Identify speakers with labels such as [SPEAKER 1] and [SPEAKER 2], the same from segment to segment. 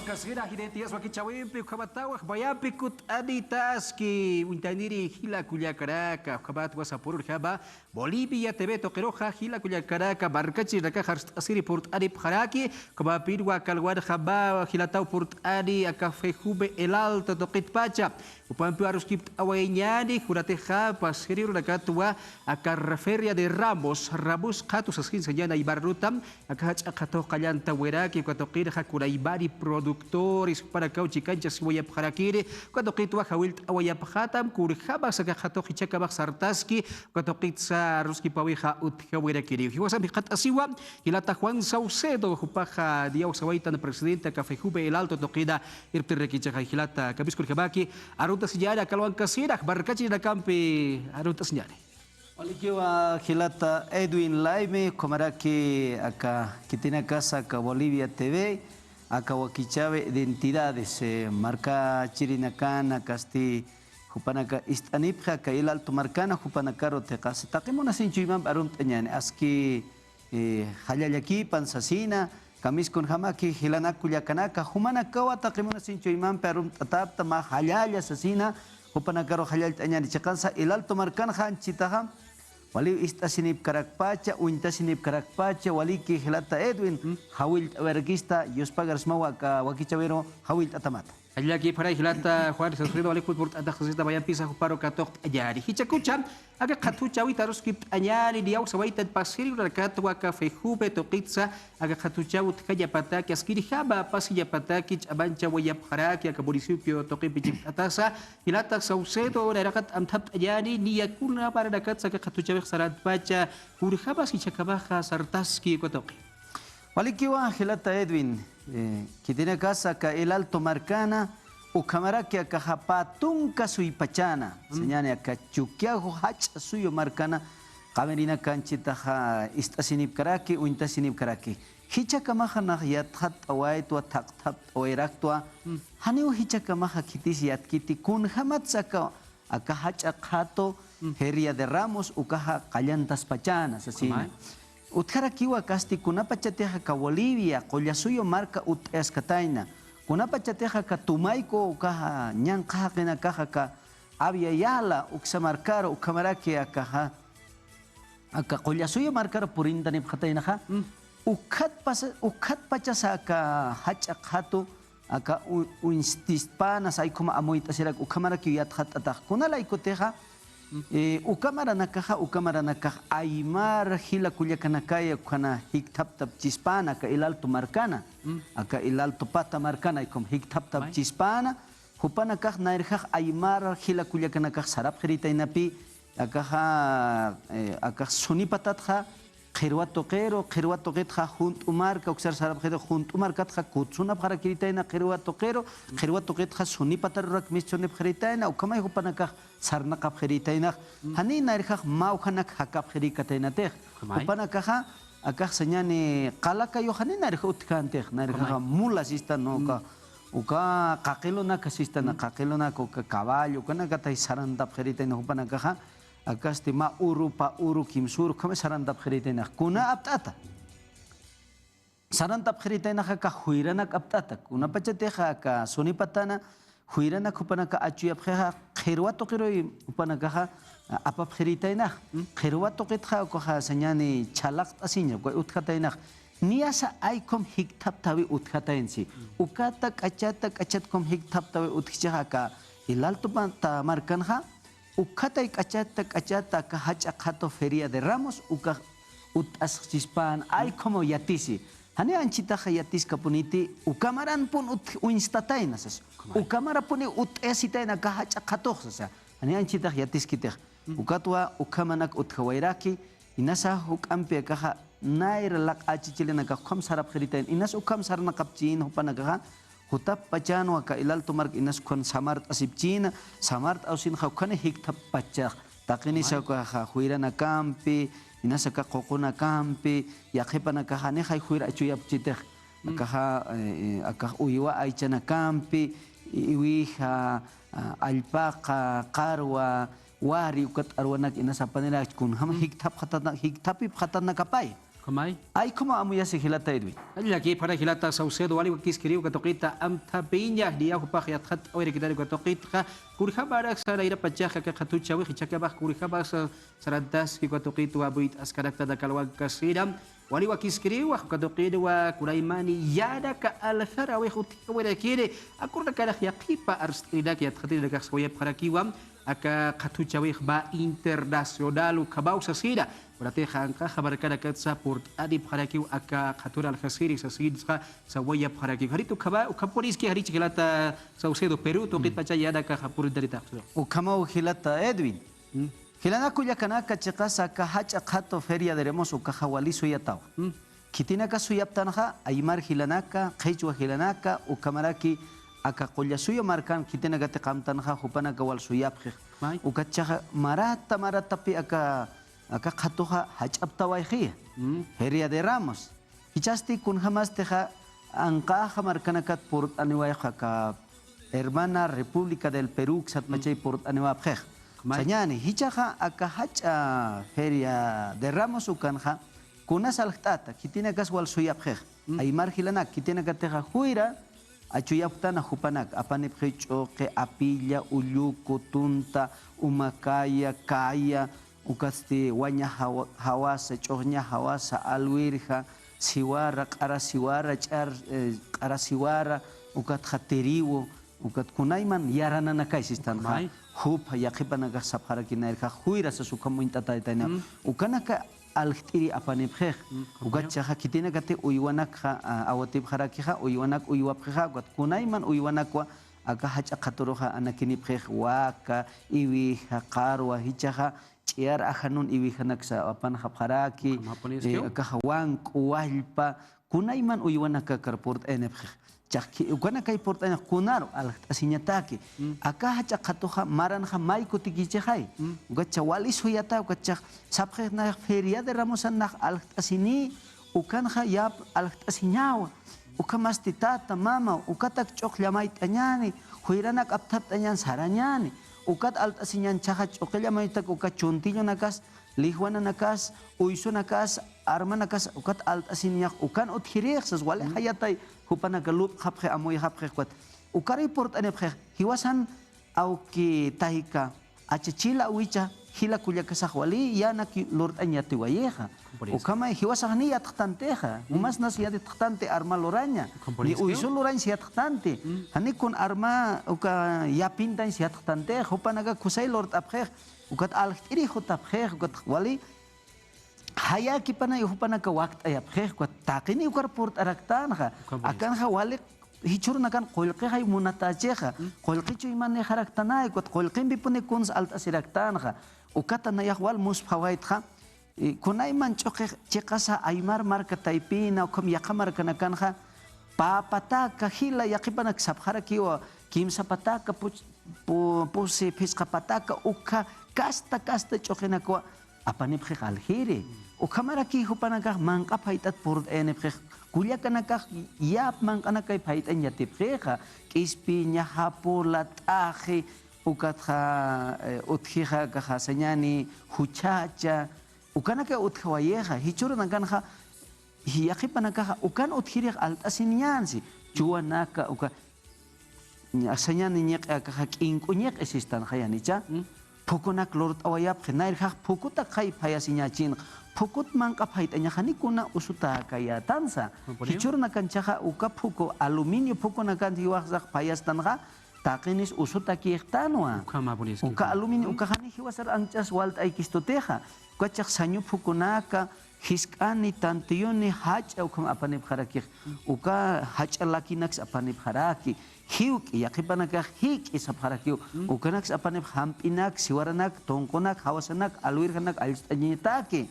[SPEAKER 1] Kasira hidetias wakichawimpi ukhabatawak bayapi kut aditaski untaniri hila kuya Caracas ukhabat wasapurur haba Bolivia TV tokeroja hila kuya Caracas barkachi raka asiri port adi haraki kabapir wakalwar haba hilatau port adi akafe hube el alto tokit pacha upampi harus kipt awainyani hurateja pasiriru raka tua akar feria de Ramos katus askin senyana ibarutam akahach akato kallanta weraki katokir hakuraibari productores para cauchi canchas wayap harakiri cuando qitwa hawilt awayap hatam kurjaba saka hato hichaka sartaski cuando qitsa ruski pawiha ut hawirakiri hiwasam hiqat asiwa hilata Juan Saucedo hupaja dia usawaita na presidente kafejube el alto toqida irtirrekicha hilata kabiskur habaki aruta sijara kalwan kasira barkachi na kampi aruta sijara
[SPEAKER 2] Walikiwa hilata Edwin Laime komaraki aka kitina casa ka Bolivia TV aka wakichawe identidades marca chirinacana casti hupanaka istanipja ka il alto marcana hupanakaro te casa takimona sinchu imam arum tanyane aski halayaki pansasina kamis kun hamaki hilanakuya kanaka humanakawa takimona sinchu imam arum tatap tama halaya sasina hupanakaro halal tanyane chakansa il alto marcana hanchitaha wali istasinip karakpacha uintasinip karakpacha wali ki hilata Edwin hawil wergista yospagar smawa ka wakichavero hawil atamata
[SPEAKER 1] allaki para hilata Juan Saucedo wali kut port adakhisita bayan pisa huparo katok ajari hichakucha aga khatucha witarus kipt anyani dia usawaita pasiri rakatwa ka fejube toqitsa aga khatucha utkaya pataki askiri haba pasilla pataki abancha wayap haraki ka municipio toqipi atasa hilata Saucedo rakat amthat ajani niyakuna para dakat sa khatucha sarat pacha kurhaba sichakabaja sartaski kotoqi
[SPEAKER 2] walikiwa hilata Edwin kitina casa ka el alto marcana ukamaraki akahapatun kasui pachana señane akachukiajo hach suyo marcana kamerina kanchita ha istasinip karaki uintasinip karaki hichakamaha na yathat awaitua taktat oiraktua haniu hichakamaha kitis yatkiti kun hamatsaka akahach akhato feria de Ramos ukaha kallantas pachana sasina utkara kiwa kasti kunapachateja ka Bolivia collasuyo marca ut eskataina kunapachateja ka Tumayko ukaha ñanqaha qina kaha ka aviayala uksamarkaro ukamaraki akaha aka collasuyo markaro purindani khatainaha ukhat pachasa ka hachaq hatu aka uinstispana saikuma amoita sirak ukamaraki yathat ataq kunalaikoteja ukamara nakaja aymar hila kullakanakaya kana hiktaptap chispana ka el alto marcana aka el alto pata marcana ikom hiktaptap chispana hupana kaj nairjaj aymar hila kullakanakaj sarap jeritainapi aka sunipatatja qirwato qetja junt umarka uksar sarap qedo junt umarkatja kutsuna para kiritaina qirwato qetja sunipatarrak mischone jeritaina ukamay hupanakaj sarnaqap jeritaina hani nairjaj mauhanak hakap jerikataina tej hupanakaja akaj señane qalaka yo hani nairjaj utkantej nairjaj mulas ista no ka uka qaqilona kasistana qaqilona ka caballo kana katay sarandap jeritaina hupanakaja akasti ma uru pa uru kimsur kame sarandap khiritaina kuna aptata sarandap khiritaina ka huirana aptata kuna pachateja ka sonipatana huirana kupana ka achuyap kha khirwato qiroi upana ka apap khiritaina khirwato qitha ko ha señani chalaq asinya ko utkataina niasa aikom hiktap tawi utkatainsi ukata kachat kom hiktap tawi utkhicha ka ilalto ta markanha ukatay kachata ka hachato feria de Ramos uka utas chispan ay como yatisi hani anchita yatis kapuniti ukamaran pun uinstataina sas ukamara puni esitaina ka hachato sasa hani anchita yatis kiteh ukatwa ukamanak uthawairaki inasa hukampe ka nair lak achichilena ka kham sarap khiritain inas ukam sarna kapchin hupanaga hutap pachano ka ilal tumar inas kon samart asipchina samart ausin khawkhane hiktap pachak takini sa ka huirana kampi inasa ka qoqona kampi yaqipana ka hane khay huira chuyap chiteh ka aka uiwa aichana kampi iwiha alpaqa qarwa wari ukat arwanak inasa panira kun ham hiktap khatana hiktapi khatana kapay
[SPEAKER 1] Kamay.
[SPEAKER 2] Ay como amu ya se hilata Edwin.
[SPEAKER 1] Lagi para hilata Saucedo wali wakis kiriu katokita am tapinya dia ko pakyat khat oire kita ko tokita kurha barak sara ira pachaha ka khatu chawi khichaka ba kurha ba saradas ki ko tokitu abuit askarakta da kalwag kasiram wali wakis kiriu ka tokidu wa kuraimani yada ka al thara wa khuti wala kire akurda kala yaqipa arstida ki khatida ka soya para kiwam aka khatu chawi ba internasional ka ba usasida berarti hangka kabar kada kat support adi pharakiu aka khatura al khasiri sa sidqa sa waya pharakiu hari tu khaba ukhaporis ki hari chilata Saucedo Peru to kit pacha yada ka khapur dari takso
[SPEAKER 2] Ukama hilata Edwin. Hilana kuya kanaka chikasa ka hacha khato feria de remoso ka hawali suyataw. Kitina ka suyaptanha aymar hilanaka khaychwa hilanaka ukamaraki aka kuya suyo markan kitina ka teqamtanha hupana ka wal suyap ukacha marata pi aka khatoha hachaptaway khiya Feria de Ramos hichasti kun jamás teja anka markanakat por aniway ka hermana República del Perú sat machay por aniwa khej Sañani, hichaja aka hacha Feria de Ramos ukanja kunas alhtata kitina kaswal suyapjej aymar hilana kitina kateja huira achuyaptana hupanak apanip hechoke apilla ulluku tunta umakaya kaya ukasti wanya hawasa chohnya hawasa alwirja siwara qara siwara char qara siwara ukat khateriwo ukat kunayman yaranana kaysistan hup yaqipana ka saphara kinair ka huira sa sukamuinta taytayna ukanaka alhtiri apanipjej ukat chaha kitina kate uywanak awatip kharakiha uywanak uywapjej ukat kunayman uywanakwa aka hacha qaturoha anakinipjej waka iwi qarwa hichaha ciar ahanun iwi hanak sa apan hapharaki kahawan kuwalpa kunayman uywanaka karport enepjej chaki ukana kay portana kunar al asinyataki aka hacha qatuha maranha mayku tikichejay ugacha wali suyata ugacha sapjej na feria de Ramos na al asini ukanja yap al asinyawa ukamas titata mama ukatak choklamay tanyani huiranak aptap tanyan saranyani ukat alt asinyan chaha chokella maitak ukat chuntillo nakas lihwana nakas uyso nakas arma nakas ukat alt asinyak ukan uthiriek sas wale hayatay hupana galup khapkhe amoy khapkhe kwat ukari port anepkhe hiwasan au ki tahika achachila wicha hila kulya kasahwali yana ki lord anyati wayeha ukama hiwasah ni yatanteha umas nas yati tante arma loranya ni uyso loranya siat tante hani kun arma uka yapintan siat tante hupana ga kusai lord apkhe ukat al iri khutapkhe ukat wali haya kipana hupana ka waqt ayapkhe kwat taqini ukar port araktan ha akan ha wali hichur nakan qolqi hay munatajeha qolqi chuyman haraktanay kwat qolqin bipune kuns alt asiraktan ha ukata na yahwal mus phawait ha kunay man choke chekasa aymar marka taipina kom yakamar kanakan ha papata ka hila yakipana sabhara kiwa kim sapata ka puse fiska pataka uka kasta choke na ko apanip khik alhire ukamara ki hupana ka mangka phaitat pur enep khik kulya kana ka yap mangkana kay phaitan yatip khika kispinya hapulat akhi ukatha utkhiha ka khasanyani huchacha ukana ka utkhawayeha hichur nankan kha hiyaqipana ka ukan utkhirik alt asinyansi chuanaka uka asanyani nyek ka kinkunyek existan khayanicha Pukunak lord awayap kinair hak pukutak kay payasinya chin pukut mangkap hait anya kuna usuta kaya tansa hicur nakan caha uka puko aluminio puko nakan hiwaksak payas tanha takinis usuta kiektanwa uka aluminio uka hani hiwasar angcas walt ay kistoteha kacak sanyu pukunaka hiskani tantiyoni haja ukam apanip harakik uka haja lakinaks apanip haraki hiuk yakipanaka hik isap harakiu ukanak apanip hampinak siwaranak tongkonak hawasanak alwirkanak alistanyitaki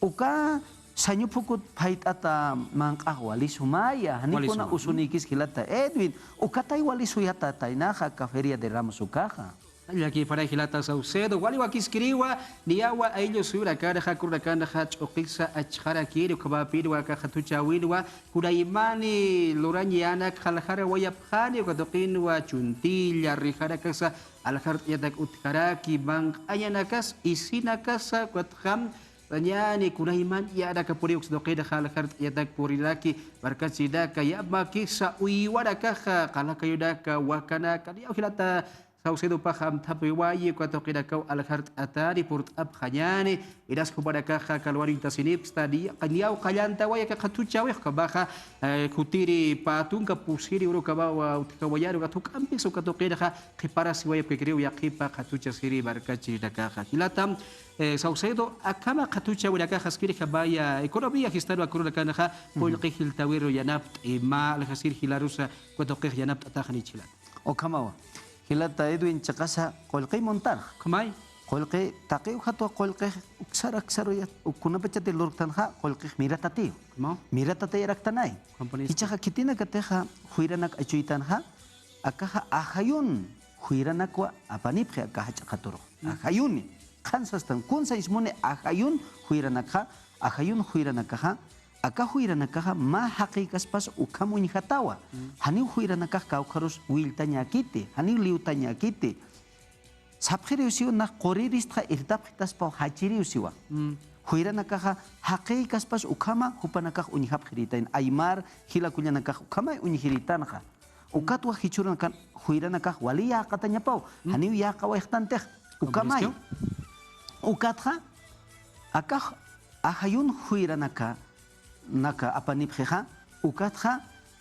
[SPEAKER 2] uka sanyu pukut pahit ata mangkah wali sumaya hani kuna usunikis kilata Edwin uka tay wali suyata tay naka ka Feria de Ramos ukaha
[SPEAKER 1] Lagi para hilata Saucedo wali wakiskiriwa niyawa ayo sura kada hakura kanda hach okisa achara kiri kabapir wa ka khatuchawid wa kudaimani loranyana khalhara wa yapkhani wa doqin wa chuntilla rihara kasa alhar yadak utkaraki bang ayanakas isinakas kwatham Tanyani kunaiman ya ada ka puriuk do qida khala khart ya dak purilaki barkat sidaka ya makisa uiwara ka kala kayudaka wakana kali hilata sausedo paham tapi waye ko to qida ka al khart atari purt ab khanyani idas ko baraka kalwari tasinip stadi qaniau qalanta waya ka khatucha wa ka baha kutiri patung ka pusiri uro ka bawa utka wayaro ka tukampi so ka to qida ka qipara si waya ke kriu ya qipa khatucha siri barkat sidaka hilatam sausedo akama khatucha wala ka khaskiri khabaya ekonomia histado akuru kana kha pol qihil tawiro yanapt ma al khasir hilarusa ko to qih yanapt atakhni chilat
[SPEAKER 2] o kamawa hilata Edwin chakasa qolqi montar
[SPEAKER 1] kamai
[SPEAKER 2] qolqi taqi khatwa qolqi aksar ya ukuna bachate lortan kha qolqi miratati miratati raktanai hicha kitina kateha huiranak achuitan kha akaha ahayun huiranak wa apanip kha akaha chakatoro ahayun kansas tan kunsa ismone ahayun huiranak kha ahayun huiranak kha aka huiranak kha ma haqiqas pas ukamuñ hatawa hani huiranak kha kharus wiltanya kite hani liutanya kite sabkhiri usiu na qoriris kha irtap khitas pa hachiri usiwa huiranak kha haqiqas pas ukama hupanak kha unhab khiritain aymar hila kullanak kha ukama unhiritan kha ukat wa hichuran kan huiranak kha waliya qatanya pau hani ya qawaihtan teh ukamai ukat kha aka ahayun huiranak kha naka apanip kha ukat kha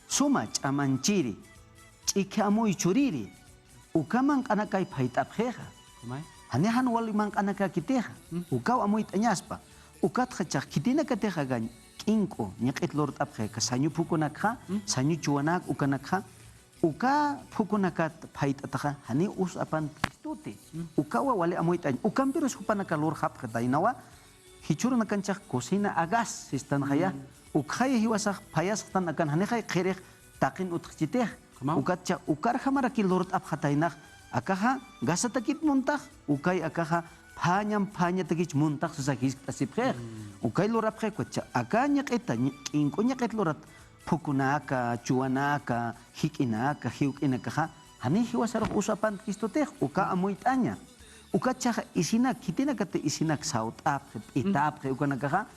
[SPEAKER 2] suma chamanchiri chikamoy churiri ukaman kanakai phaitap kha hani han wali man kanaka kiteha ukaw amoy tanyaspa ukat kha chak kitina kateha gan kinko nyaqit lord ap kha sanyu phukunak kha sanyu chuanak ukanak kha uka phukunakat phait ataka hani us apan stute ukawa wali amoy tan ukampirus hupanaka lord hap kha dainawa hichurna kanchak cocina agas sistan khaya ukhay hiwasak payas tan akan hani khay khirek takin utkhiteh ukatcha ukar khamara ki lord ap khatainak akaha gasatakit muntah ukay akaha phanyam phanya takich muntah susakis tasip kher ukay lord ap khay kotcha akanya qeta kinkonya qet lord phukunaka chuanaka hikinaka hiukinaka hani hiwasarok usapan kistoteh uka amoy tanya ukacha isinak kitina kate isinak saut ap itap ke ukanaka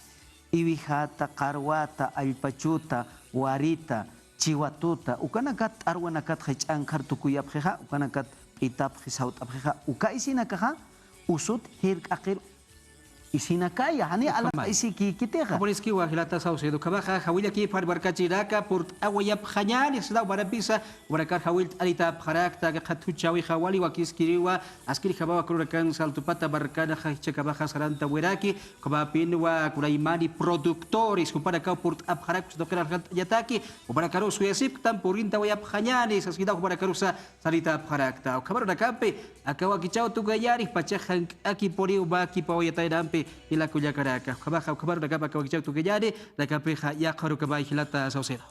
[SPEAKER 2] iwihata qarwata alpachuta warita chiwatuta ukanakat arwanakat khachangkar tukuyap kha ukanakat itap saut ap kha uka isinaka usut hirk akir isinakaya hani ala isiki kiteha
[SPEAKER 1] Poliski wa hilata sausedo kabaha hawila ki par barkachiraka por awayap khanyani sida barabisa warakar hawil alita pharakta ga khatu chawi khawali wa kiskiriwa askiri khabawa kurakan saltupata barkada khacha kabaha saranta wiraki kabapin wa kuraimani productores kupada ka por apharak do kira yataki ubara karu suyasip tam purinta wayap khanyani sasida ubara karusa salita pharakta kabar dakape akawa kichau tugayari pachakhan aki pori ubaki pawayata dampe ila kuya karaka kabar da kapa kawak tu kejadi da kapeha ya kharu kabai hilata sausera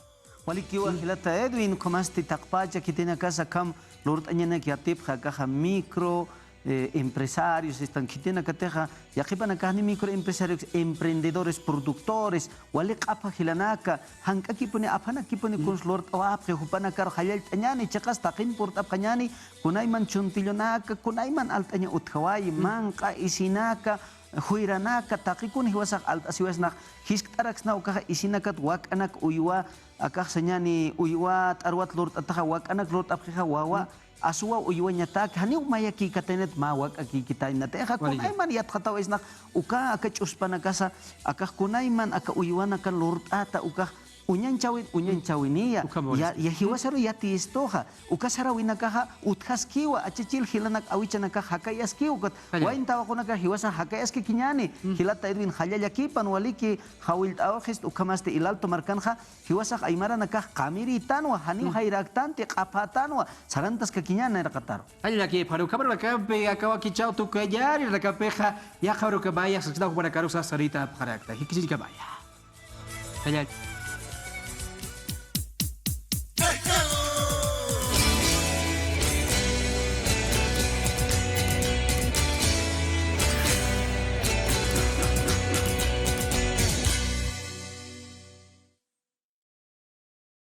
[SPEAKER 2] walikiwa hilata Edwin komasti takpacha kitina casa kam lord anyana ki atip kha micro empresarios están kitina kateja yaqipana kahni micro empresarios emprendedores productores walik apa hilanaka hanka kipune apana kipune kons lord awap hupana kar khayal tanyani chakas taqin port ap khanyani kunaiman chuntilonaka kunaiman altanya uthawai manqa isinaka huiranaka taqikun hiwasak alt asiwasnak hiskarax na ukaha isinakat wak anak uywa akah senyani uywa arwat lord ataha wak anak lord apkha wawa aswa uywa nyatak hani umayaki katenet mawak aki kita inate ha kunaiman yat khataw isnak uka akachus panakasa akah kunaiman aka uywana kan lord ata ukah unyan chawiniya ya hiwasaru yati istoha ukasara winakaha uthas kiwa achichil hilanak awichanaka hakayas kiwa wain tawa kunaka hiwasa hakayas ki kinyani hilata Edwin khallaya kipan waliki hawil awkhist ukamaste ilal tomarkanha hiwasa aymara naka kamiri tanwa hani hayrak tanti qapatanwa sarantas ka kinyana raqatar
[SPEAKER 1] halla ki faru kabar kape akawa kichau tu kayari rakapeha ya kharu kabaya sakda kubara karusa sarita pharakta hikisi kabaya halla